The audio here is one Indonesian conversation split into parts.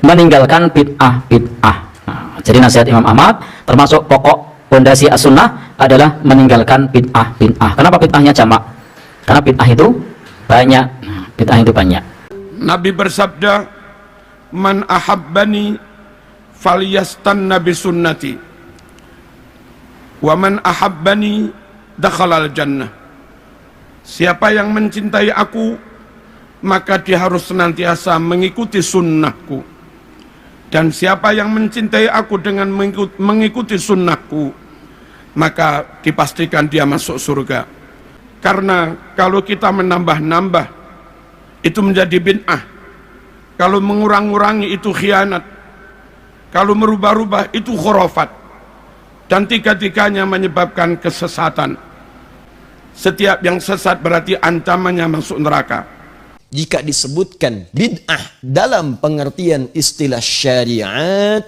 meninggalkan bid'ah. Nah, jadi nasihat Imam Ahmad termasuk pokok pondasi as-sunnah adalah meninggalkan bid'ah. Kenapa bid'ahnya jamak? Karena bid'ah itu banyak. Bid'ah itu banyak. Nabi bersabda, "Man ahabbani falyastanna bi sunnati, wa man ahabbani dakhalal jannah." Siapa yang mencintai aku, maka dia harus senantiasa mengikuti sunnahku. Dan siapa yang mencintai aku dengan mengikuti sunnahku, maka dipastikan dia masuk surga. Karena kalau kita menambah-nambah, itu menjadi bid'ah. Kalau mengurang-urangi, itu khianat. Kalau merubah-rubah, itu khurafat. Dan tiga-tiganya menyebabkan kesesatan. Setiap yang sesat berarti ancamannya masuk neraka. Jika disebutkan bid'ah dalam pengertian istilah syariat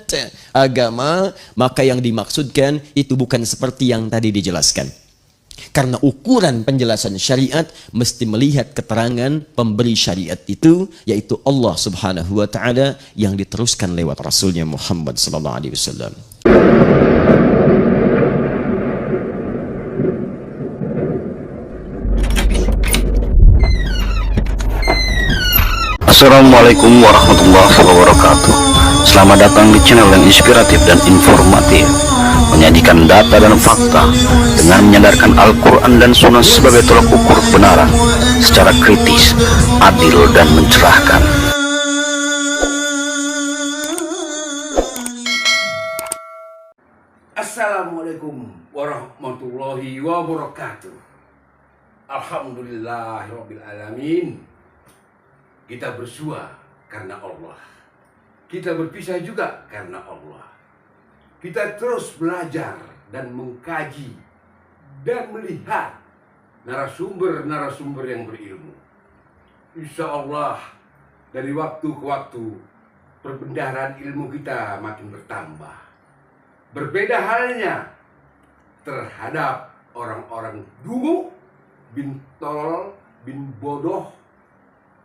agama, maka yang dimaksudkan itu bukan seperti yang tadi dijelaskan. Karena ukuran penjelasan syariat mesti melihat keterangan pemberi syariat itu, yaitu Allah Subhanahu wa Ta'ala, yang diteruskan lewat Rasulnya Muhammad sallallahu alaihi wasallam. Assalamualaikum warahmatullahi wabarakatuh. Selamat datang di channel yang inspiratif dan informatif, menyajikan data dan fakta dengan menyadarkan Al-Quran dan Sunnah sebagai tolak ukur kebenaran secara kritis, adil, dan mencerahkan. Assalamualaikum warahmatullahi wabarakatuh. Alhamdulillahirabbil alamin. Kita bersua karena Allah. Kita berpisah juga karena Allah. Kita terus belajar dan mengkaji dan melihat narasumber-narasumber yang berilmu. Insya Allah dari waktu ke waktu perbendaharaan ilmu kita makin bertambah. Berbeda halnya terhadap orang-orang dungu, bin tolol, bin bodoh.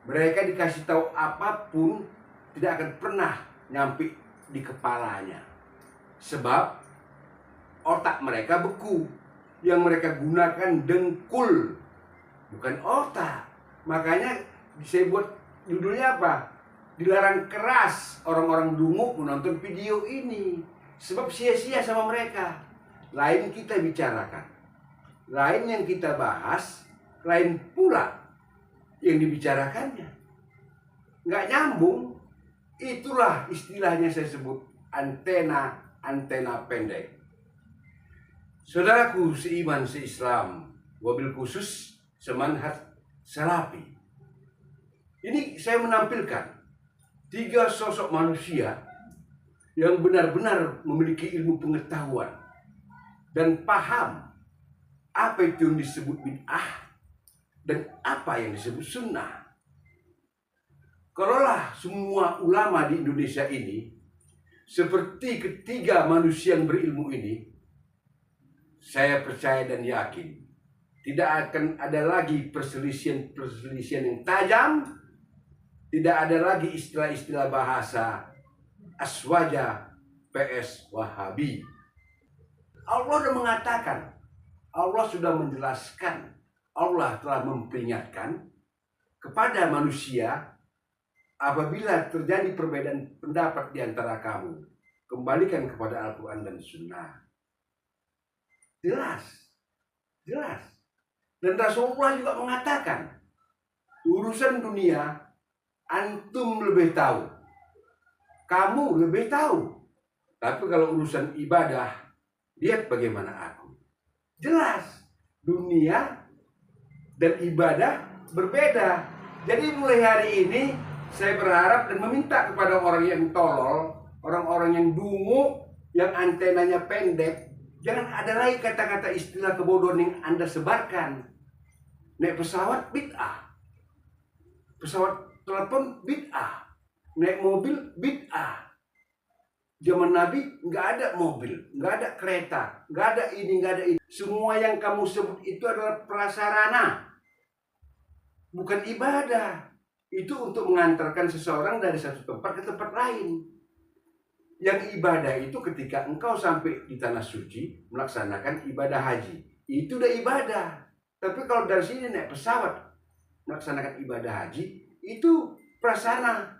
Mereka dikasih tahu apapun tidak akan pernah nyampe di kepalanya. Sebab otak mereka beku. Yang mereka gunakan dengkul, bukan otak. Makanya saya buat judulnya apa? Dilarang keras orang-orang dungu menonton video ini. Sebab sia-sia sama mereka. Lain kita bicarakan, lain yang kita bahas, lain pula yang dibicarakannya. Nggak nyambung. Itulah istilahnya saya sebut antena pendek. Saudaraku seiman seislam, wabil khusus semanhat salafi. Ini saya menampilkan 3 sosok manusia yang benar-benar memiliki ilmu pengetahuan dan paham apa itu yang disebut bid'ah dan apa yang disebut sunnah. Kalaulah semua ulama di Indonesia ini seperti ketiga manusia yang berilmu ini, saya percaya dan yakin tidak akan ada lagi perselisihan yang tajam, tidak ada lagi istilah-istilah bahasa aswaja PS Wahabi. Allah sudah mengatakan, Allah sudah menjelaskan, Allah telah memperingatkan kepada manusia, apabila terjadi perbedaan pendapat di antara kamu, kembalikan kepada Al-Quran dan Sunnah. Jelas. Dan Rasulullah juga mengatakan, urusan dunia antum lebih tahu, kamu lebih tahu. Tapi kalau urusan ibadah, lihat bagaimana aku. Jelas, dunia dan ibadah berbeda. Jadi mulai hari ini saya berharap dan meminta kepada orang yang tolol, orang-orang yang dungu, yang antenanya pendek, jangan ada lagi kata-kata istilah kebodohan yang Anda sebarkan. Naik pesawat bid'ah, pesawat telepon bid'ah, naik mobil bid'ah. Zaman Nabi nggak ada mobil, nggak ada kereta, nggak ada ini, nggak ada ini. Semua yang kamu sebut itu adalah prasarana, bukan ibadah. itu untuk mengantarkan seseorang dari satu tempat ke tempat lain. Yang ibadah itu ketika engkau sampai di tanah suci melaksanakan ibadah haji, itu udah ibadah. Tapi kalau dari sini naik pesawat melaksanakan ibadah haji, itu prasarana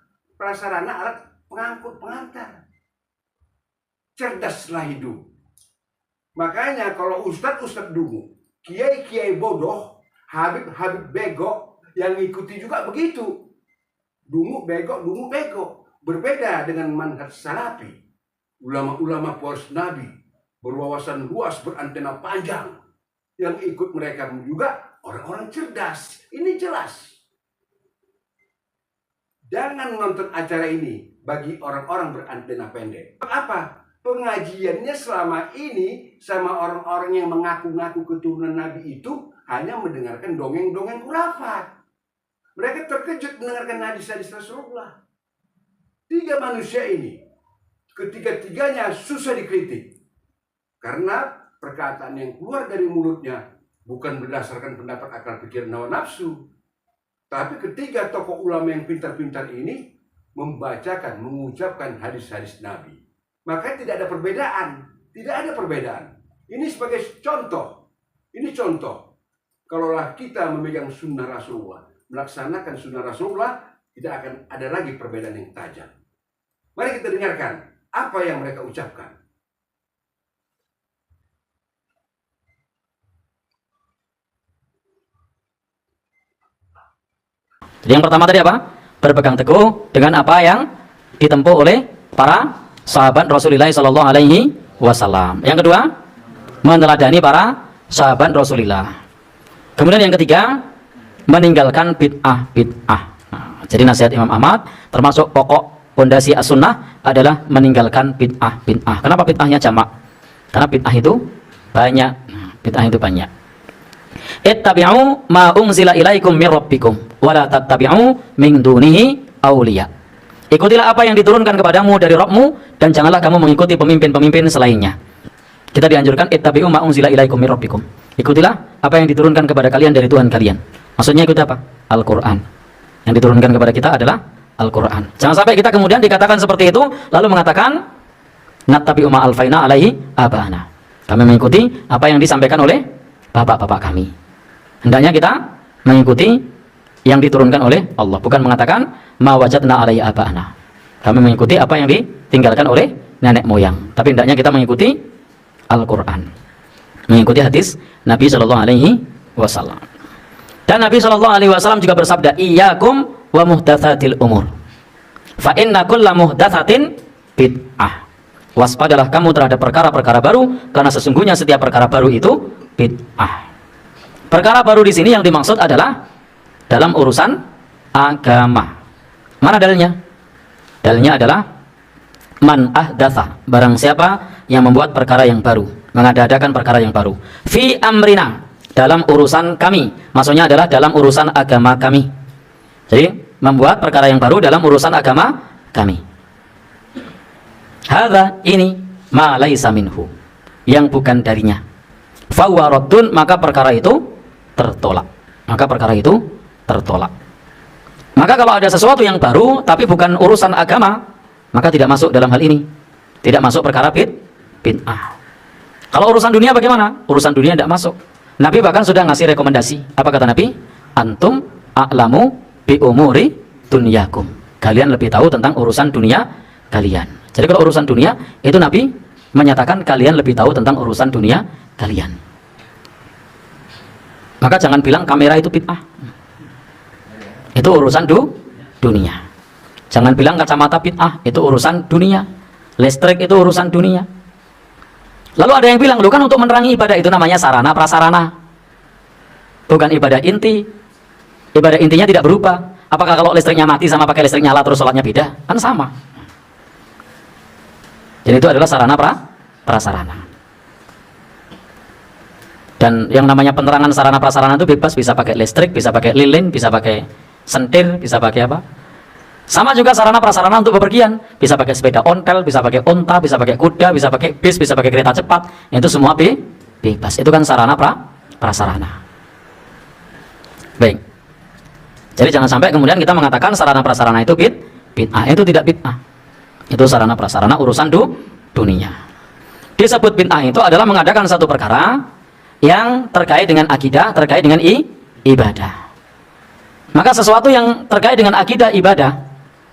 alat pengangkut pengantar. Cerdaslah hidup. Makanya kalau ustadz dungu, kiai bodoh, habib bego, yang ikuti juga begitu. Dungu bego. Berbeda dengan manhaj salafi. Ulama-ulama pewaris Nabi, berwawasan luas, berantena panjang. Yang ikut mereka juga orang-orang cerdas. Ini jelas. Jangan menonton acara ini bagi orang-orang berantena pendek. Apa? Pengajiannya selama ini sama orang-orang yang mengaku-ngaku keturunan Nabi itu hanya mendengarkan dongeng-dongeng khurafat. Mereka terkejut mendengarkan hadis-hadis Rasulullah. 3 manusia ini, ketiga-tiganya susah dikritik. Karena perkataan yang keluar dari mulutnya bukan berdasarkan pendapat akal pikir hawa nafsu. Tapi ketiga tokoh ulama yang pintar-pintar ini membacakan, mengucapkan hadis-hadis Nabi. Maka tidak ada perbedaan. Tidak ada perbedaan. Ini sebagai contoh. Ini contoh. Kalaulah kita memegang sunnah Rasulullah, melaksanakan sunnah Rasulullah, tidak akan ada lagi perbedaan yang tajam. Mari kita dengarkan apa yang mereka ucapkan. Jadi yang pertama tadi apa? Berpegang teguh dengan apa yang ditempuh oleh para sahabat Rasulullah Sallallahu Alaihi Wasallam. Yang kedua, meneladani para sahabat Rasulullah. Kemudian yang ketiga, meninggalkan bid'ah. Nah, jadi nasihat Imam Ahmad termasuk pokok pondasi as-sunnah adalah meninggalkan bid'ah. Kenapa bid'ahnya jamak? Karena bid'ah itu banyak. Ittabi'u ma unzila ilaikum mir rabbikum wa la tattabi'u min dunihi awliya. Ikutilah apa yang diturunkan kepadamu dari Rabbmu dan janganlah kamu mengikuti pemimpin-pemimpin selainnya. Kita dianjurkan ittabi'u ma unzila ilaikum mir rabbikum. Ikutilah apa yang diturunkan kepada kalian dari Tuhan kalian. Maksudnya ikuti apa? Al-Qur'an. Yang diturunkan kepada kita adalah Al-Qur'an. Jangan sampai kita kemudian dikatakan seperti itu lalu mengatakan nattabi'u ma alfaina alaihi abana. Kami mengikuti apa yang disampaikan oleh bapak-bapak kami. Hendaknya kita mengikuti yang diturunkan oleh Allah, bukan mengatakan ma wajadna alaihi abana. Kami mengikuti apa yang ditinggalkan oleh nenek moyang, tapi hendaknya kita mengikuti Al-Qur'an, mengikuti hadis Nabi Shallallahu Alaihi Wasallam. Dan Nabi Shallallahu Alaihi Wasallam juga bersabda, iyyakum wa muhdatsatil umur, fa inna kulla muhdatsatin bid'ah. Waspadalah kamu terhadap perkara-perkara baru, karena sesungguhnya setiap perkara baru itu bid'ah. Perkara baru di sini yang dimaksud adalah dalam urusan agama. Mana dalilnya? Dalilnya adalah man ahdatsa, barang siapa yang membuat perkara yang baru, mengadakan perkara yang baru, fi amrina, dalam urusan kami, maksudnya adalah dalam urusan agama kami. Jadi membuat perkara yang baru dalam urusan agama kami. Hadza, ini ma laisa minhu, yang bukan darinya. Fa huwa raddun, maka perkara itu tertolak. Maka kalau ada sesuatu yang baru tapi bukan urusan agama, maka tidak masuk dalam hal ini. Tidak masuk perkara bid'ah. Kalau urusan dunia bagaimana? Urusan dunia tidak masuk. Nabi bahkan sudah ngasih rekomendasi. Apa kata Nabi? Antum a'lamu bi umuri dunyakum. Kalian lebih tahu tentang urusan dunia kalian. Jadi kalau urusan dunia itu Nabi menyatakan kalian lebih tahu tentang urusan dunia kalian. Maka jangan bilang kamera itu bid'ah. Itu urusan dunia. Jangan bilang kacamata bid'ah, itu urusan dunia. Listrik itu urusan dunia. Lalu ada yang bilang, lu kan untuk menerangi ibadah itu namanya sarana prasarana, bukan ibadah inti. Ibadah intinya tidak berubah. Apakah kalau listriknya mati sama pakai listrik nyala terus sholatnya beda? Kan sama. Jadi itu adalah sarana prasarana. Dan yang namanya penerangan sarana prasarana itu bebas, bisa pakai listrik, bisa pakai lilin, bisa pakai sentir, bisa pakai apa. Sama juga sarana prasarana untuk bepergian, bisa pakai sepeda ontel, bisa pakai onta, bisa pakai kuda, bisa pakai bis, bisa pakai kereta cepat. Itu semua bebas. Itu kan sarana prasarana. Baik. Jadi jangan sampai kemudian kita mengatakan sarana prasarana itu bid'ah. Itu tidak bid'ah. Itu sarana prasarana urusan dunia. Disebut bid'ah itu adalah mengadakan satu perkara yang terkait dengan akidah, terkait dengan ibadah. Maka sesuatu yang terkait dengan akidah ibadah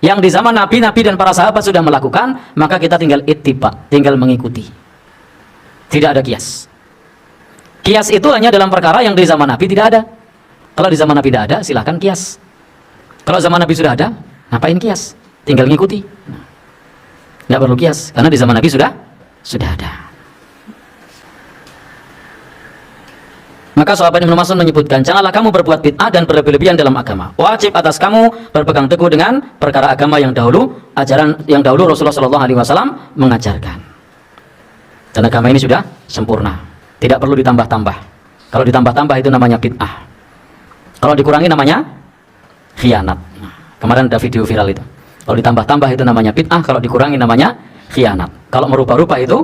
yang di zaman Nabi dan para sahabat sudah melakukan, maka kita tinggal ittiba, tinggal mengikuti. Tidak ada kias. Kias itu hanya dalam perkara yang di zaman Nabi tidak ada. Kalau di zaman Nabi tidak ada, silahkan kias. Kalau zaman Nabi sudah ada, ngapain kias? Tinggal ngikuti. Nggak perlu kias, karena di zaman Nabi sudah ada. Maka sahabat Ibnu Mas'ud menyebutkan, janganlah kamu berbuat bid'ah dan berlebih-lebihan dalam agama. Wajib atas kamu berpegang teguh dengan perkara agama yang dahulu, ajaran yang dahulu Rasulullah SAW mengajarkan. Dan agama ini sudah sempurna, tidak perlu ditambah-tambah. Kalau ditambah-tambah itu namanya bid'ah. Kalau dikurangi namanya khianat. Kemarin ada video viral itu. Kalau ditambah-tambah itu namanya bid'ah, kalau dikurangi namanya khianat. Kalau merubah-rubah itu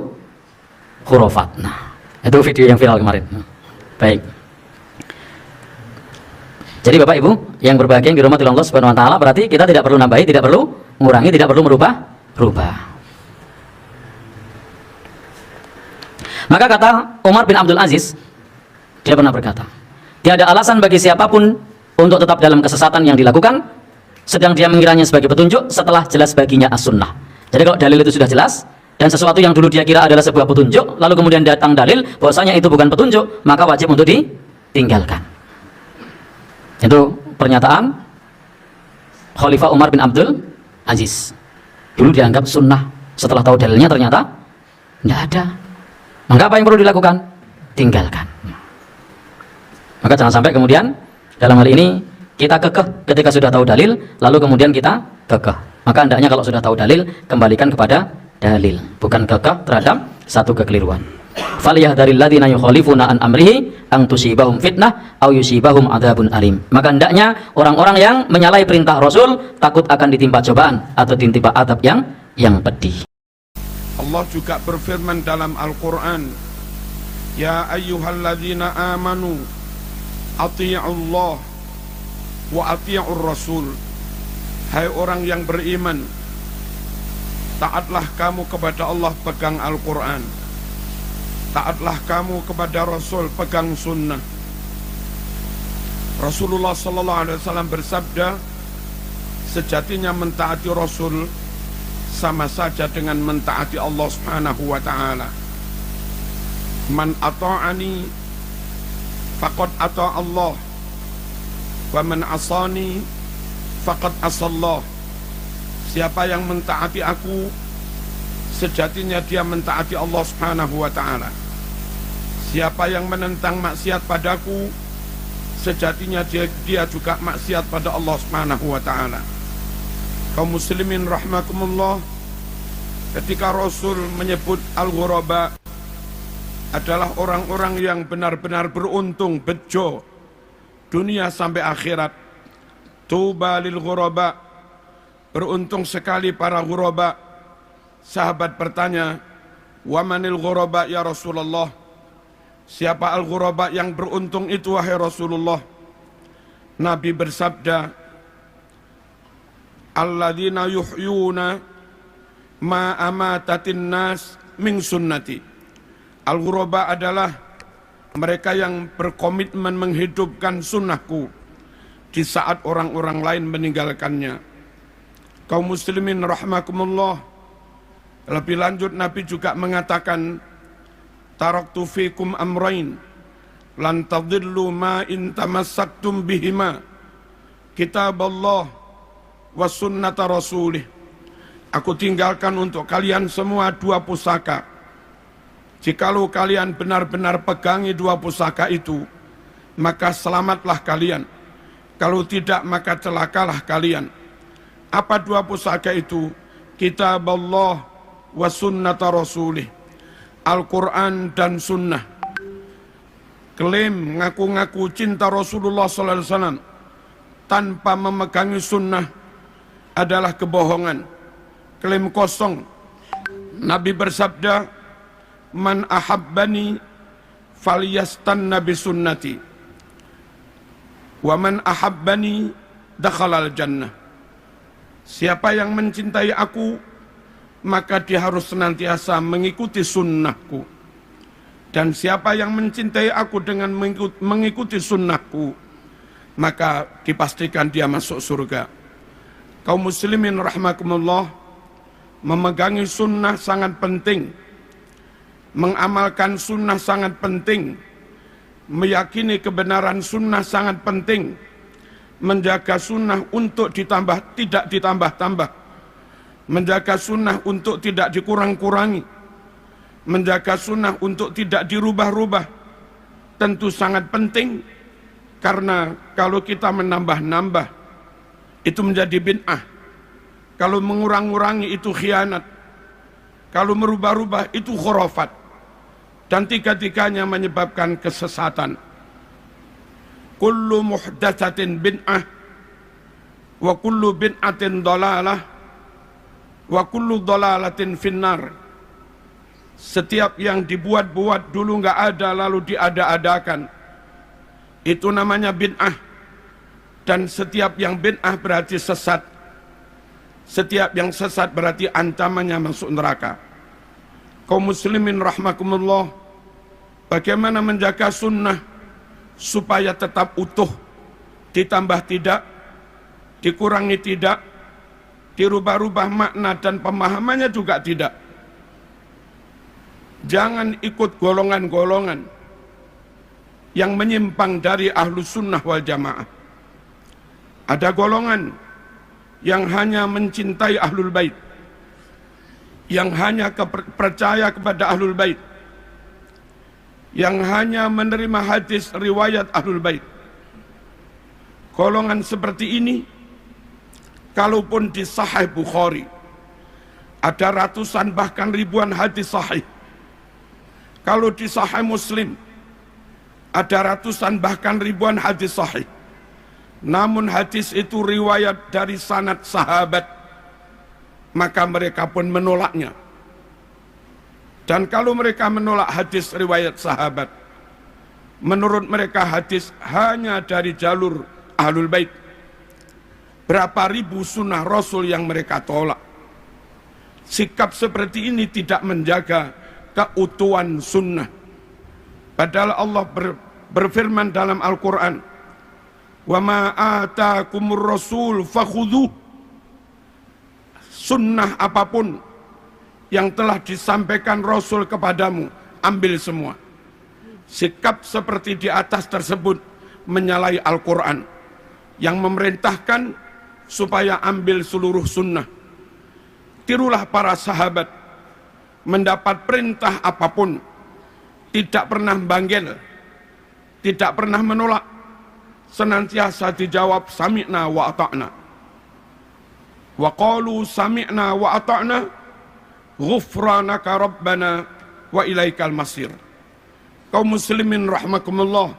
khurafat. Nah, itu video yang viral kemarin. Baik. Jadi Bapak Ibu yang berbahagia yang dirahmati Allah Subhanahu wa taala, berarti kita tidak perlu nambahi, tidak perlu mengurangi, tidak perlu merubah. Maka kata Umar bin Abdul Aziz, dia pernah berkata, tiada alasan bagi siapapun untuk tetap dalam kesesatan yang dilakukan sedang dia mengiranya sebagai petunjuk setelah jelas baginya as-sunnah. Jadi kalau dalil itu sudah jelas dan sesuatu yang dulu dia kira adalah sebuah petunjuk, lalu kemudian datang dalil bahwasanya itu bukan petunjuk, maka wajib untuk ditinggalkan. Itu pernyataan Khalifah Umar bin Abdul Aziz. Dulu dianggap sunnah, setelah tahu dalilnya ternyata tidak ada. Maka apa yang perlu dilakukan? Tinggalkan. Maka jangan sampai kemudian dalam hal ini kita kekeh ketika sudah tahu dalil, lalu kemudian kita kekeh. Maka hendaknya kalau sudah tahu dalil, kembalikan kepada dalil, bukan kekeh terhadap satu kekeliruan. Falyahdharil ladzina yukhalifuna an amrihi an tusibahum fitnah aw yusibahum adzabun alim. Maka hendaknya orang-orang yang menyalahi perintah Rasul takut akan ditimpa cobaan atau ditimpa adab yang pedih. Allah juga berfirman dalam Al-Quran, ya ayyuhalladzina amanu ati'ullah wa ati'ur rasul. Hai orang yang beriman, taatlah kamu kepada Allah, pegang Al-Quran. Taatlah kamu kepada Rasul, pegang sunnah. Rasulullah SAW bersabda, sejatinya mentaati Rasul sama saja dengan mentaati Allah Subhanahu wa ta'ala. Man ata'ani faqad ata' Allah wa man asani faqad asallah. Siapa yang mentaati aku, sejatinya dia mentaati Allah Subhanahu wa ta'ala. Siapa yang menentang maksiat padaku, sejatinya dia juga maksiat pada Allah Subhanahu wa ta'ala. Kaum muslimin rahmakumullah, ketika Rasul menyebut al-ghuraba adalah orang-orang yang benar-benar beruntung, bejo dunia sampai akhirat. Tuba lil ghuraba, beruntung sekali para ghuraba. Sahabat bertanya, wa manil ghuraba ya Rasulullah? Siapa al-ghuraba yang beruntung itu wahai Rasulullah? Nabi bersabda, alladzina yuhyuna ma amatatin nas min sunnati. Al-ghuraba adalah mereka yang berkomitmen menghidupkan sunnahku di saat orang-orang lain meninggalkannya. Kaum muslimin rahmakumullah, lebih lanjut Nabi juga mengatakan, taraktu fikum amrain lan tadillu ma in tamassaktum bihima, kitab Allah wa sunnata rasulih. Aku tinggalkan untuk kalian semua dua pusaka. Jikalau kalian benar-benar pegangi dua pusaka itu, maka selamatlah kalian. Kalau tidak, maka celakalah kalian. Apa dua pusaka itu? Kitab Allah wa sunnata rasulih. Al-Quran dan sunnah. Klaim ngaku-ngaku cinta Rasulullah SAW tanpa memegangi sunnah adalah kebohongan, klaim kosong. Nabi bersabda, man ahabbani falyastanna bi sunnati wa man ahabbani dakhalal jannah. Siapa yang mencintai aku, maka dia harus senantiasa mengikuti sunnahku. Dan siapa yang mencintai aku dengan mengikuti sunnahku, maka dipastikan dia masuk surga. Kaum muslimin rahimakumullah, memegangi sunnah sangat penting. Mengamalkan sunnah sangat penting. Meyakini kebenaran sunnah sangat penting. Menjaga sunnah untuk ditambah, tidak ditambah-tambah. Menjaga sunnah untuk tidak dikurang-kurangi. Menjaga sunnah untuk tidak dirubah-rubah. Tentu sangat penting, karena kalau kita menambah-nambah, itu menjadi bid'ah. Kalau mengurang-urangi itu khianat. Kalau merubah-rubah itu khurafat. Dan tiga-tiganya menyebabkan kesesatan. Kullu muhdatsatin bid'ah, wa kullu bid'atin dhalalah, wa kullu dhalalatin finnar. Setiap yang dibuat-buat dulu nggak ada lalu diada-adakan, itu namanya bid'ah. Dan setiap yang bid'ah berarti sesat. Setiap yang sesat berarti ancamannya masuk neraka. Kaum muslimin rahmakumullah, bagaimana menjaga sunnah supaya tetap utuh, ditambah tidak, dikurangi tidak, dirubah-rubah makna dan pemahamannya juga tidak. Jangan ikut golongan-golongan yang menyimpang dari ahlus sunnah wal jamaah. Ada golongan yang hanya mencintai ahlul bait, yang hanya percaya kepada ahlul bait, yang hanya menerima hadis riwayat ahlul bait. Golongan seperti ini, kalaupun di Sahih Bukhari ada ratusan bahkan ribuan hadis sahih. Kalau di Sahih Muslim ada ratusan bahkan ribuan hadis sahih, namun hadis itu riwayat dari sanad sahabat, maka mereka pun menolaknya. Dan kalau mereka menolak hadis riwayat sahabat, menurut mereka hadis hanya dari jalur ahlul bait. Berapa ribu sunnah Rasul yang mereka tolak. Sikap seperti ini tidak menjaga keutuhan sunnah. Padahal Allah berfirman dalam Al-Quran, wa ma atakumur rasul fakhudhuh. Sunnah apapun yang telah disampaikan Rasul kepadamu, ambil semua. Sikap seperti di atas tersebut menyalahi Al-Quran yang memerintahkan supaya ambil seluruh sunnah. Tirulah para sahabat, mendapat perintah apapun tidak pernah banggel, tidak pernah menolak, senantiasa dijawab sami'na wa ata'na. Wa qalu sami'na wa ata'na ghufranaka rabbana wa ilaikal masir. Kaum muslimin rahmakumullah,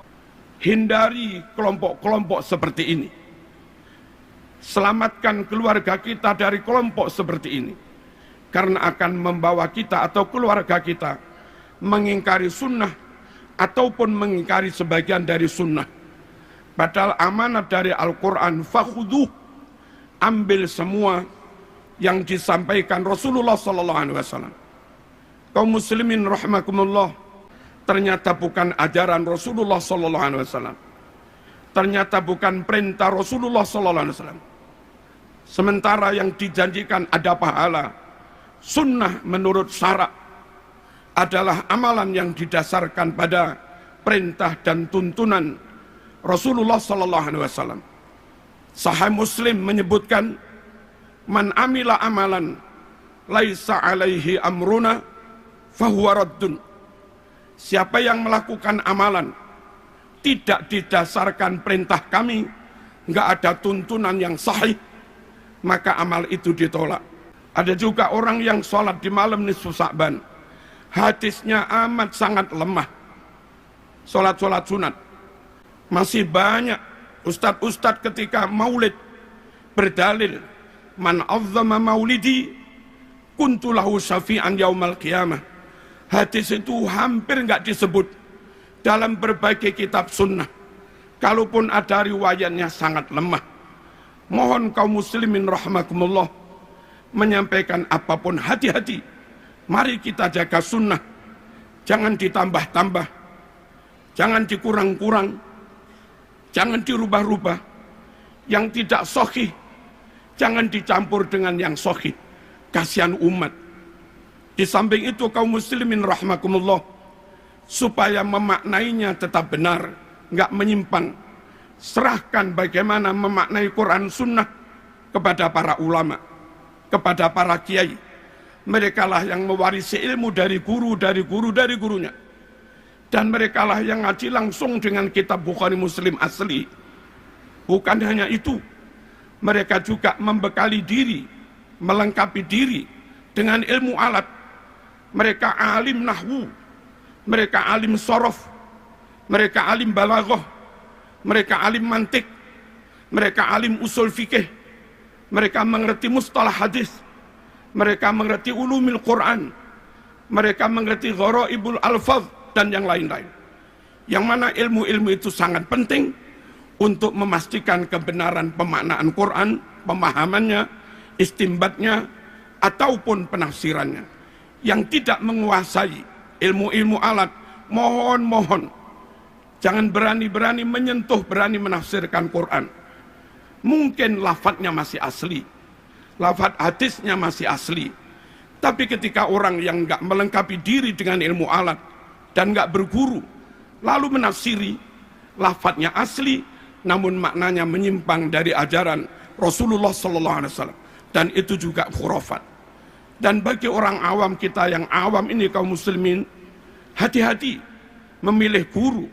hindari kelompok-kelompok seperti ini. Selamatkan keluarga kita dari kelompok seperti ini, karena akan membawa kita atau keluarga kita mengingkari sunnah ataupun mengingkari sebagian dari sunnah. Padahal amanat dari Al-Quran, fakhudhuh, ambil semua yang disampaikan Rasulullah SAW. Kaum muslimin rahimakumullah, ternyata bukan ajaran Rasulullah SAW. Ternyata bukan perintah Rasulullah SAW. Sementara yang dijanjikan ada pahala, sunnah menurut syarak adalah amalan yang didasarkan pada perintah dan tuntunan Rasulullah SAW. Sahih Muslim menyebutkan, man amila amalan laisa alaihi amruna fahuwa raddun. Siapa yang melakukan amalan tidak didasarkan perintah kami, enggak ada tuntunan yang sahih, maka amal itu ditolak. Ada juga orang yang sholat di malam nisfu Sa'ban, hadisnya amat sangat lemah. Sholat-sholat sunat masih banyak. Ustadz-ustadz ketika maulid berdalil, man azzama maulidi kuntulahu syafi'an yaumal qiyamah. Hadis itu hampir enggak disebut dalam berbagai kitab sunnah. Kalaupun ada riwayatnya sangat lemah. Mohon kaum muslimin rahimakumullah menyampaikan apapun hati-hati. Mari kita jaga sunnah. Jangan ditambah-tambah. Jangan dikurang-kurang. Jangan dirubah-rubah. Yang tidak sahih jangan dicampur dengan yang sahih. Kasihan umat. Di samping itu kaum muslimin rahimakumullah, supaya memaknainya tetap benar, nggak menyimpang, serahkan bagaimana memaknai Quran Sunnah kepada para ulama, kepada para kiai. Mereka lah yang mewarisi ilmu dari guru, dari gurunya. Dan mereka lah yang ngaji langsung dengan kitab Bukhari Muslim asli. Bukan hanya itu, mereka juga membekali diri, melengkapi diri dengan ilmu alat. Mereka alim nahwu, mereka alim sorof, mereka alim balaghah, mereka alim mantik, mereka alim usul fikih, mereka mengerti mustalah hadis, mereka mengerti ulumil Quran, mereka mengerti gharaibul alfaz dan yang lain-lain. Yang mana ilmu-ilmu itu sangat penting untuk memastikan kebenaran pemaknaan Quran, pemahamannya, istimbatnya, ataupun penafsirannya. Yang tidak menguasai ilmu-ilmu alat, mohon jangan berani-berani menyentuh, berani menafsirkan Quran. Mungkin lafadznya masih asli, lafadz hadisnya masih asli, tapi ketika orang yang nggak melengkapi diri dengan ilmu alat dan nggak berguru, lalu menafsiri, lafadznya asli namun maknanya menyimpang dari ajaran Rasulullah SAW, dan itu juga khurafat. Dan bagi orang awam kita yang awam ini, kaum muslimin, hati-hati memilih guru,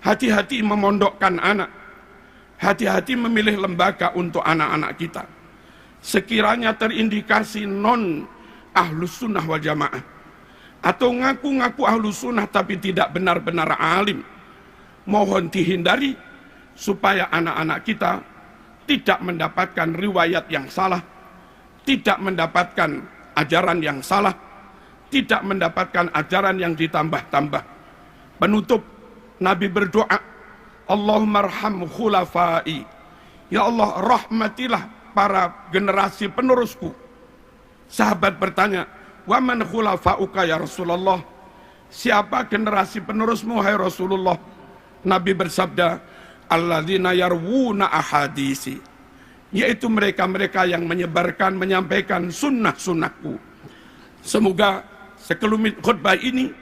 hati-hati memondokkan anak, hati-hati memilih lembaga untuk anak-anak kita. Sekiranya terindikasi non ahlus sunnah wal jamaah, atau ngaku-ngaku ahlus sunnah tapi tidak benar-benar alim, mohon dihindari supaya anak-anak kita tidak mendapatkan riwayat yang salah, tidak mendapatkan ajaran yang salah, tidak mendapatkan ajaran yang ditambah-tambah. Penutup, Nabi berdoa, Allahumma arham khulafai, ya Allah rahmatilah para generasi penerusku. Sahabat bertanya, wa man khulafauka ya Rasulullah, siapa generasi penerusmu hai Rasulullah? Nabi bersabda, alladzina yarwuna ahadisi, yaitu mereka-mereka yang menyebarkan, menyampaikan sunnah-sunnahku. Semoga sekelumit khutbah ini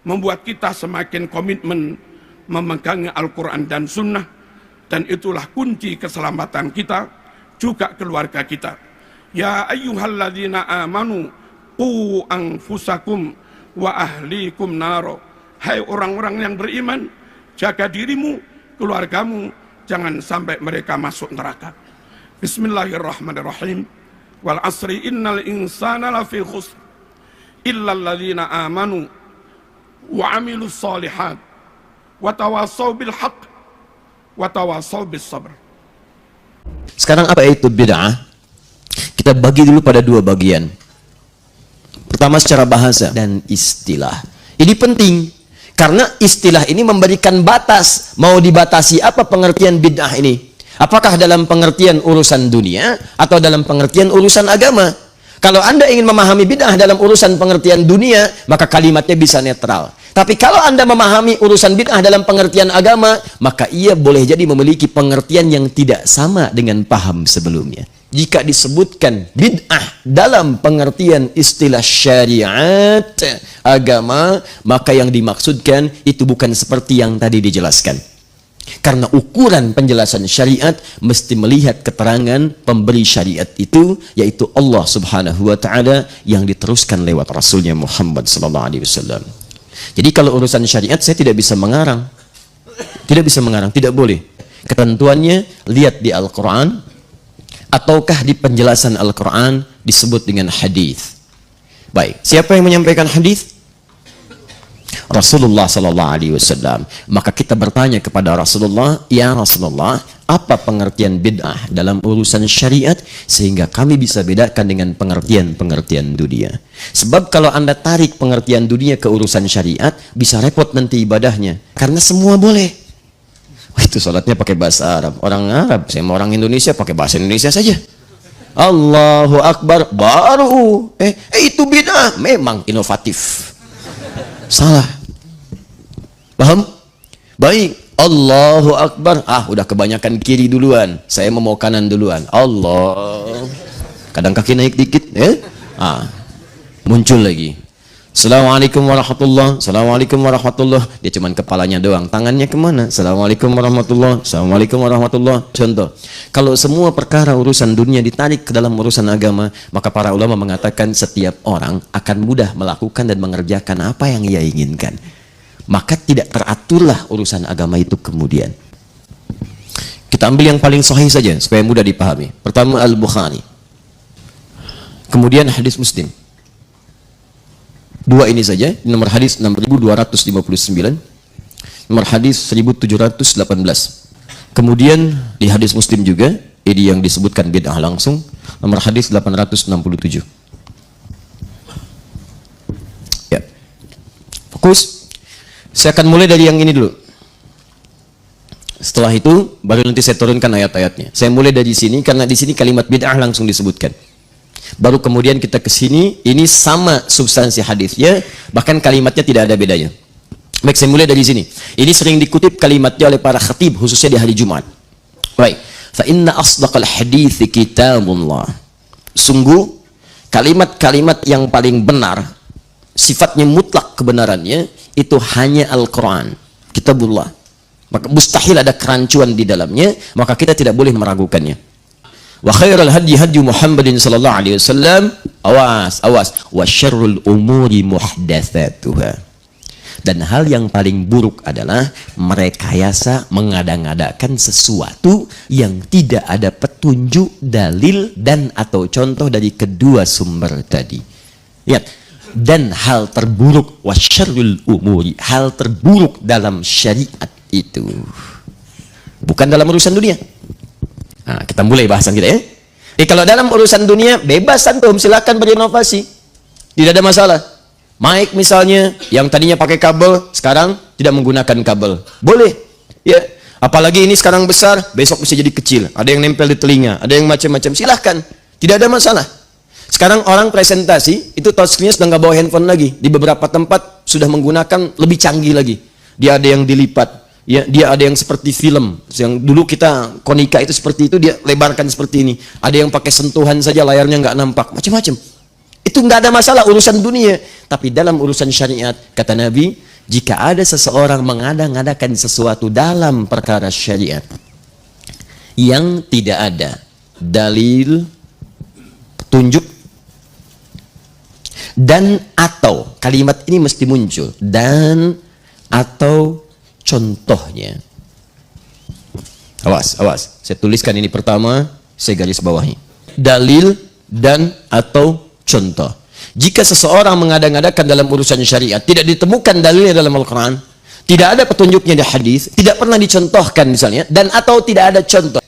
membuat kita semakin komitmen memegang Al-Quran dan sunnah, dan itulah kunci keselamatan kita, juga keluarga kita. Ya ayyuhalladzina amanu qu anfusakum wa ahlikum naro. Hai orang-orang yang beriman, jaga dirimu, keluargamu, jangan sampai mereka masuk neraka. Bismillahirrahmanirrahim. Wal asri innal insana lafi khusr illa alladzina amanu wa amilus solihat wa tawasaw bil haqq wa tawasaw bis sabr. Sekarang apa itu bid'ah? Kita bagi dulu pada dua bagian. Pertama secara bahasa dan istilah. Ini penting karena istilah ini memberikan batas. Mau dibatasi apa pengertian bid'ah ini? Apakah dalam pengertian urusan dunia atau dalam pengertian urusan agama? Kalau Anda ingin memahami bid'ah dalam urusan pengertian dunia, maka kalimatnya bisa netral. Tapi kalau Anda memahami urusan bid'ah dalam pengertian agama, maka ia boleh jadi memiliki pengertian yang tidak sama dengan paham sebelumnya. Jika disebutkan bid'ah dalam pengertian istilah syariat agama, maka yang dimaksudkan itu bukan seperti yang tadi dijelaskan. Karena ukuran penjelasan syariat mesti melihat keterangan pemberi syariat itu, yaitu Allah Subhanahu wa Ta'ala, yang diteruskan lewat Rasulnya Muhammad sallallahu alaihi wasallam. Jadi kalau urusan syariat saya tidak bisa mengarang. Tidak bisa mengarang, tidak boleh. Ketentuannya lihat di Al-Quran, ataukah di penjelasan Al-Quran disebut dengan hadis. Baik, siapa yang menyampaikan hadis? Rasulullah sallallahu alaihi wasallam. Maka kita bertanya kepada Rasulullah, ya Rasulullah, apa pengertian bid'ah dalam urusan syariat sehingga kami bisa bedakan dengan pengertian-pengertian dunia. Sebab kalau Anda tarik pengertian dunia ke urusan syariat, bisa repot nanti ibadahnya. Karena semua boleh. Itu sholatnya pakai bahasa Arab. Orang Arab, saya mau orang Indonesia pakai bahasa Indonesia saja. Allahu Akbar, baru itu bid'ah. Memang inovatif. Salah. Paham? Baik. Allahu Akbar. Udah kebanyakan kiri duluan. Saya mau kanan duluan. Allah. Kadang kaki naik dikit, muncul lagi. Assalamualaikum warahmatullah. Assalamualaikum warahmatullah. Dia cuman kepalanya doang, tangannya kemana? Assalamualaikum warahmatullah. Assalamualaikum warahmatullah. Contoh, kalau semua perkara urusan dunia ditarik ke dalam urusan agama, maka para ulama mengatakan setiap orang akan mudah melakukan dan mengerjakan apa yang ia inginkan. Maka tidak teraturlah urusan agama itu kemudian. Kita ambil yang paling sahih saja supaya mudah dipahami. Pertama Al-Bukhari, kemudian hadis Muslim. Dua ini saja, nomor hadis 6259, nomor hadis 1718. Kemudian di hadis Muslim juga, ini yang disebutkan bid'ah langsung, nomor hadis 867. Ya. Fokus. Saya akan mulai dari yang ini dulu. Setelah itu baru nanti saya turunkan ayat-ayatnya. Saya mulai dari sini karena di sini kalimat bid'ah langsung disebutkan. Baru kemudian kita ke sini, ini sama substansi hadisnya, bahkan kalimatnya tidak ada bedanya. Baik, saya mulai dari sini. Ini sering dikutip kalimatnya oleh para khatib, khususnya di hari Jumat. Baik, fa inna asdaqal hadithi kitabullah. Sungguh kalimat-kalimat yang paling benar, sifatnya mutlak kebenarannya, itu hanya Al-Quran, kitabullah. Maka mustahil ada kerancuan di dalamnya, maka kita tidak boleh meragukannya. Wa khairal hadi hadi Muhammadin sallallahu alaihi wasallam, awas wa syarrul umuri muhdatsatuha. Dan hal yang paling buruk adalah merekayasa, mengada-ngadakan sesuatu yang tidak ada petunjuk, dalil dan atau contoh dari kedua sumber tadi. Lihat, dan hal terburuk wa syarrul umuri, hal terburuk dalam syariat itu bukan dalam urusan dunia. Nah, kita mulai bahasan kita ya. Kalau dalam urusan dunia, bebas antum, silakan berinovasi. Tidak ada masalah. Mic misalnya, yang tadinya pakai kabel, sekarang tidak menggunakan kabel. Boleh. Ya. Apalagi ini sekarang besar, besok bisa jadi kecil. Ada yang nempel di telinga, ada yang macam-macam. Silahkan. Tidak ada masalah. Sekarang orang presentasi, itu touchscreen-nya sudah nggak bawa handphone lagi. Di beberapa tempat sudah menggunakan lebih canggih lagi. Dia ada yang dilipat. Ya, dia ada yang seperti film, yang dulu kita konika itu seperti itu, dia lebarkan seperti ini. Ada yang pakai sentuhan saja, layarnya nggak nampak, macam-macam. Itu nggak ada masalah urusan dunia. Tapi dalam urusan syariat, kata Nabi, jika ada seseorang mengada-ngadakan sesuatu dalam perkara syariat yang tidak ada dalil, petunjuk, dan atau, kalimat ini mesti muncul, dan atau contohnya. Awas. Saya tuliskan ini pertama, saya garis bawahi. Dalil dan atau contoh. Jika seseorang mengada-ngadakan dalam urusan syariat, tidak ditemukan dalilnya dalam Al-Quran, tidak ada petunjuknya di hadis, tidak pernah dicontohkan misalnya, dan atau tidak ada contoh.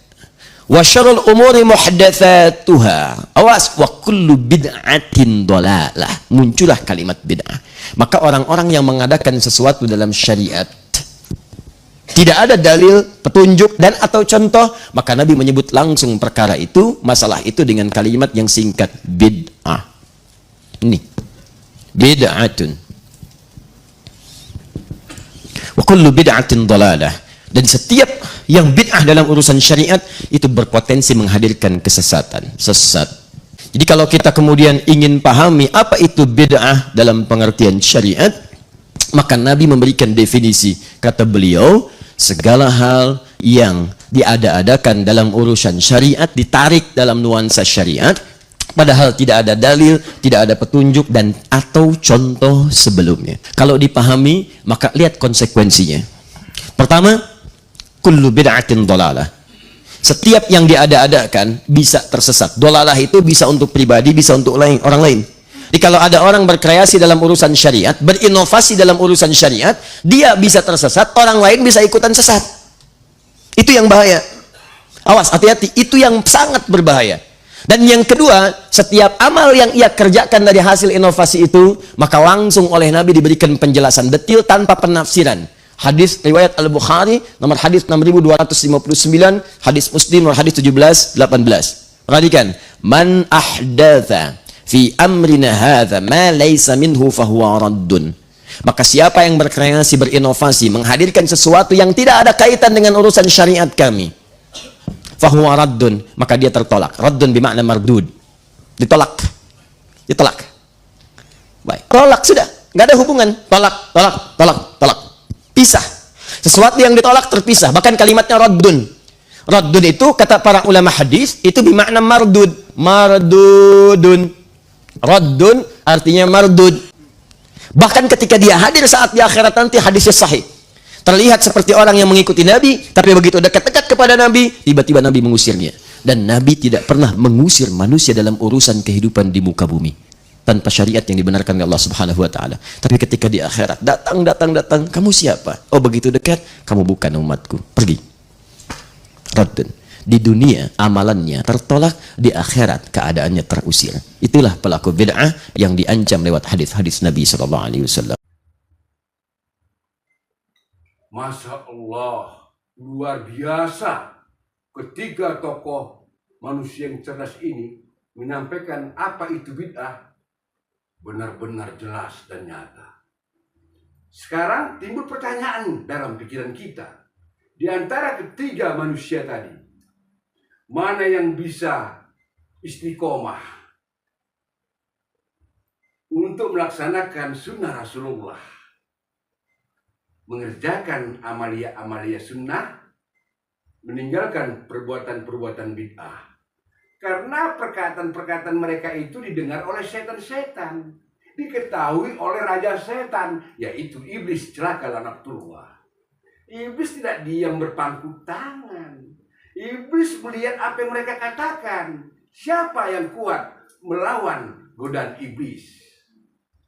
Wa syarrul umuri muhdatsatuha. Awas, wa kullu bid'atin dhalalah. Muncullah kalimat bid'ah. Maka orang-orang yang mengadakan sesuatu dalam syariat tidak ada dalil, petunjuk dan atau contoh, maka Nabi menyebut langsung perkara itu, masalah itu dengan kalimat yang singkat, bid'ah. Ini bid'atun. Wa kullu bid'atin dhalalah. Dan setiap yang bid'ah dalam urusan syariat itu berpotensi menghadirkan kesesatan, sesat. Jadi kalau kita kemudian ingin pahami apa itu bid'ah dalam pengertian syariat, maka Nabi memberikan definisi. Kata beliau, segala hal yang diada-adakan dalam urusan syariat, ditarik dalam nuansa syariat, padahal tidak ada dalil, tidak ada petunjuk dan atau contoh sebelumnya. Kalau dipahami, maka lihat konsekuensinya. Pertama, kullu bid'atin dhalalah. Setiap yang diada-adakan bisa tersesat. Dhalalah itu bisa untuk pribadi, bisa untuk orang lain. Jadi kalau ada orang berkreasi dalam urusan syariat, berinovasi dalam urusan syariat, dia bisa tersesat, orang lain bisa ikutan sesat. Itu yang bahaya. Awas, hati-hati, itu yang sangat berbahaya. Dan yang kedua, setiap amal yang ia kerjakan dari hasil inovasi itu, maka langsung oleh Nabi diberikan penjelasan detil tanpa penafsiran. Hadis riwayat Al-Bukhari nomor hadis 6259, hadis Muslim nomor hadis 1718. Perhatikan, man ahdatha fi amrina hadza ma laysa minhu fahuwa raddun. Maka siapa yang berkreasi, berinovasi, menghadirkan sesuatu yang tidak ada kaitan dengan urusan syariat kami, fahuwa raddun, maka dia tertolak. Raddun bermakna mardud, ditolak. Ditolak. Baik, tolak sudah, nggak ada hubungan. Tolak. Pisah. Sesuatu yang ditolak terpisah. Bahkan kalimatnya raddun. Raddun itu kata para ulama hadis itu bermakna mardud. Mardudun. Raddun artinya mardud. Bahkan ketika dia hadir saat di akhirat nanti, hadisnya sahih. Terlihat seperti orang yang mengikuti Nabi, tapi begitu dekat-dekat kepada Nabi, tiba-tiba Nabi mengusirnya. Dan Nabi tidak pernah mengusir manusia dalam urusan kehidupan di muka bumi tanpa syariat yang dibenarkan oleh Allah Subhanahu wa taala. Tapi ketika di akhirat datang, kamu siapa? Oh, begitu dekat, kamu bukan umatku. Pergi. Raddun. Di dunia amalannya tertolak, di akhirat keadaannya terusir. Itulah pelaku bid'ah yang diancam lewat hadis-hadis Nabi sallallahu alaihi wasallam. Masya Allah, luar biasa. Ketiga tokoh manusia yang cerdas ini menyampaikan apa itu bid'ah benar-benar jelas dan nyata. Sekarang timbul pertanyaan dalam pikiran kita. Di antara ketiga manusia tadi, mana yang bisa istiqomah untuk melaksanakan sunnah Rasulullah, mengerjakan amalia-amalia sunnah, meninggalkan perbuatan-perbuatan bid'ah. Karena perkataan-perkataan mereka itu didengar oleh setan-setan, diketahui oleh raja setan, yaitu iblis, celaka laknatullah. Iblis tidak diam berpangku tangan. Iblis melihat apa yang mereka katakan. Siapa yang kuat melawan godaan iblis?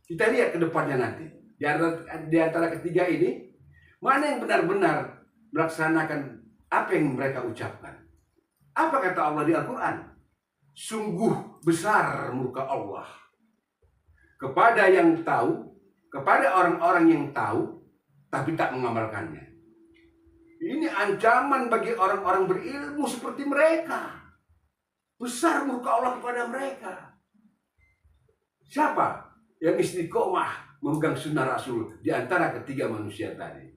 Kita lihat ke depannya nanti. Di antara ketiga ini, mana yang benar-benar melaksanakan apa yang mereka ucapkan? Apa kata Allah di Al-Quran? Sungguh besar murka Allah kepada yang tahu, kepada orang-orang yang tahu, tapi tak mengamalkannya. Ini ancaman bagi orang-orang berilmu seperti mereka. Besar murka Allah kepada mereka. Siapa yang istiqomah memegang sunnah Rasul di antara ketiga manusia tadi?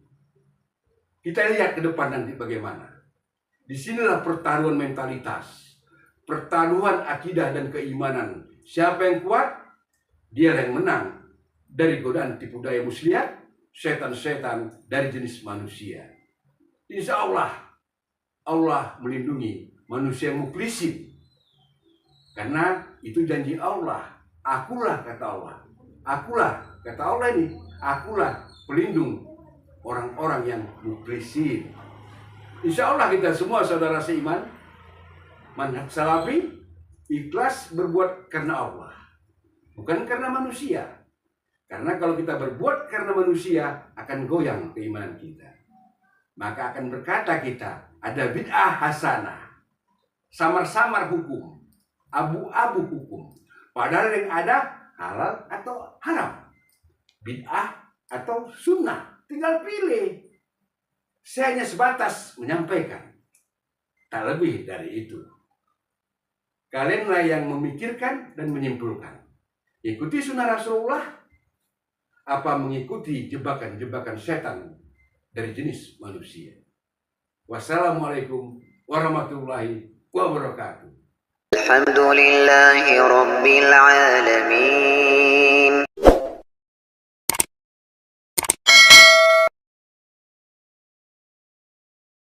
Kita lihat ke depan nanti bagaimana. Disinilah pertaruhan mentalitas, pertaruhan akidah dan keimanan. Siapa yang kuat, dia yang menang dari godaan tipu daya muslihat, setan-setan dari jenis manusia. Insya Allah, Allah melindungi manusia yang mukhlisin. Karena itu janji Allah. Akulah kata Allah. Akulah kata Allah ini. Akulah pelindung orang-orang yang mukhlisin. Insya Allah kita semua saudara seiman, manhaj salafi, ikhlas berbuat karena Allah, bukan karena manusia. Karena kalau kita berbuat karena manusia, akan goyang keimanan kita. Maka akan berkata kita, ada bid'ah hasanah, samar-samar hukum, abu-abu hukum. Padahal yang ada halal atau haram, bid'ah atau sunnah, tinggal pilih. Saya hanya sebatas menyampaikan, tak lebih dari itu. Kalianlah yang memikirkan dan menyimpulkan. Ikuti sunnah Rasulullah, apa mengikuti jebakan-jebakan setan dari jenis manusia. Wassalamualaikum warahmatullahi wabarakatuh. Alhamdulillahi Rabbil Alamin.